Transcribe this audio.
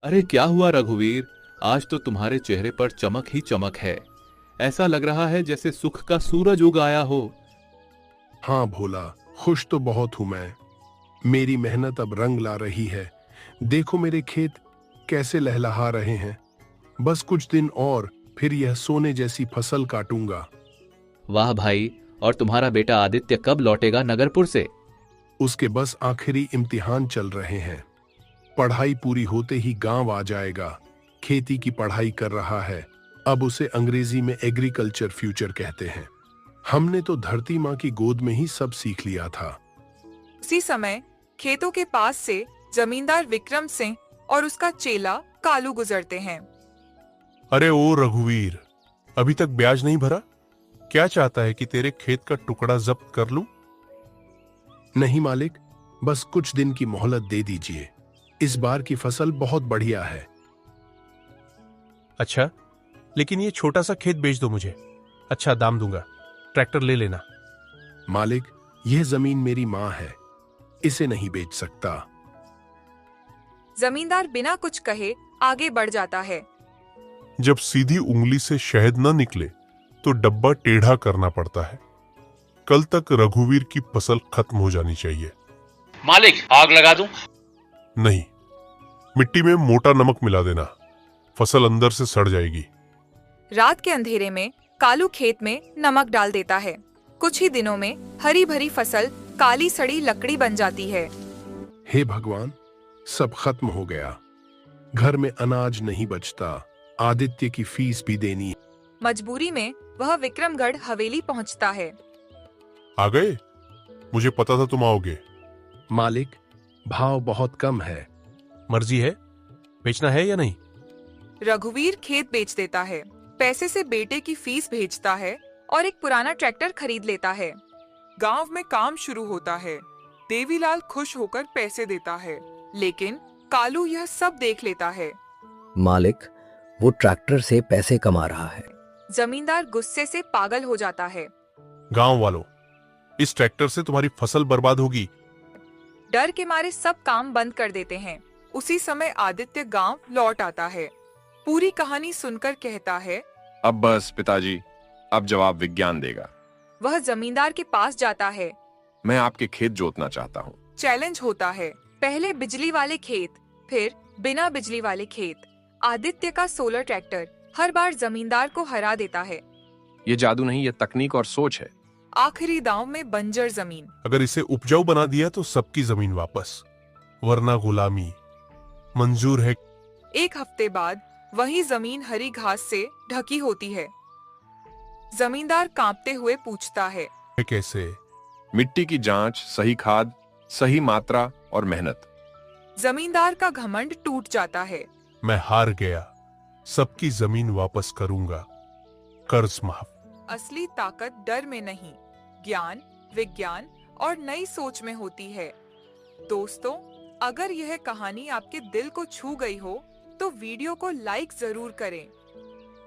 अरे क्या हुआ रघुवीर? आज तो तुम्हारे चेहरे पर चमक ही चमक है। ऐसा लग रहा है जैसे सुख का सूरज उग आया हो। हाँ भोला, खुश तो बहुत हूं मैं। मेरी मेहनत अब रंग ला रही है। देखो मेरे खेत कैसे लहलहा रहे हैं। बस कुछ दिन और फिर यह सोने जैसी फसल काटूंगा। वाह भाई। और तुम्हारा बेटा आदित्य कब लौटेगा नगरपुर से? उसके बस आखिरी इम्तिहान चल रहे हैं। पढ़ाई पूरी होते ही गांव आ जाएगा। खेती की पढ़ाई कर रहा है। अब उसे अंग्रेजी में एग्रीकल्चर फ्यूचर कहते हैं। हमने तो धरती माँ की गोद में ही सब सीख लिया था। उसी समय खेतों के पास से जमींदार विक्रम सिंह और उसका चेला कालू गुजरते हैं। अरे ओ रघुवीर, अभी तक ब्याज नहीं भरा? क्या चाहता है कि तेरे खेत का टुकड़ा जब्त कर लूं? नहीं मालिक, बस कुछ दिन की मोहलत दे दीजिए। इस बार की फसल बहुत बढ़िया है। अच्छा, लेकिन ये छोटा सा खेत बेच दो मुझे। अच्छा दाम दूंगा। ट्रैक्टर ले लेना। मालिक, यह जमीन मेरी माँ है, इसे नहीं बेच सकता। जमींदार बिना कुछ कहे आगे बढ़ जाता है। जब सीधी उंगली से शहद न निकले तो डब्बा टेढ़ा करना पड़ता है। कल तक रघुवीर की फसल खत्म हो जानी चाहिए। मालिक, आग लगा दूं? नहीं, मिट्टी में मोटा नमक मिला देना, फसल अंदर से सड़ जाएगी। रात के अंधेरे में कालू खेत में नमक डाल देता है। कुछ ही दिनों में हरी भरी फसल काली सड़ी लकड़ी बन जाती है। हे भगवान, सब खत्म हो गया। घर में अनाज नहीं बचता। आदित्य की फीस भी देनी है। मजबूरी में वह विक्रमगढ़ हवेली पहुंचता है। आ गए? मुझे पता था तुम आओगे। मालिक, भाव बहुत कम है। मर्जी है, बेचना है या नहीं? रघुवीर खेत बेच देता है, पैसे से बेटे की फीस भेजता है और एक पुराना ट्रैक्टर खरीद लेता है। गांव में काम शुरू होता है। देवीलाल खुश होकर पैसे देता है, लेकिन कालू यह सब देख लेता है। मालिक, वो ट्रैक्टर से पैसे कमा रहा है। जमींदार गुस्से से पागल हो जाता है। गांव वालों, इस ट्रैक्टर से तुम्हारी फसल बर्बाद होगी। डर के मारे सब काम बंद कर देते हैं। उसी समय आदित्य गांव लौट आता है। पूरी कहानी सुनकर कहता है, अब बस पिताजी, अब जवाब विज्ञान देगा। वह जमींदार के पास जाता है। मैं आपके खेत जोतना चाहता हूँ। चैलेंज होता है, पहले बिजली वाले खेत, फिर बिना बिजली वाले खेत। आदित्य का सोलर ट्रैक्टर हर बार जमींदार को हरा देता है। ये जादू नहीं, ये तकनीक और सोच है। आखिरी दांव में बंजर जमीन। अगर इसे उपजाऊ बना दिया तो सबकी जमीन वापस, वरना गुलामी। मंजूर है? एक हफ्ते बाद वही जमीन हरी घास से ढकी होती है। जमींदार कांपते हुए पूछता है, कैसे? मिट्टी की जांच, सही खाद, सही मात्रा और मेहनत। जमींदार का घमंड टूट जाता है। मैं हार गया, सबकी जमीन वापस करूंगा, कर्ज माफ। असली ताकत डर में नहीं, ज्ञान, विज्ञान और नई सोच में होती है। दोस्तों, अगर यह कहानी आपके दिल को छू गई हो तो वीडियो को लाइक जरूर करें।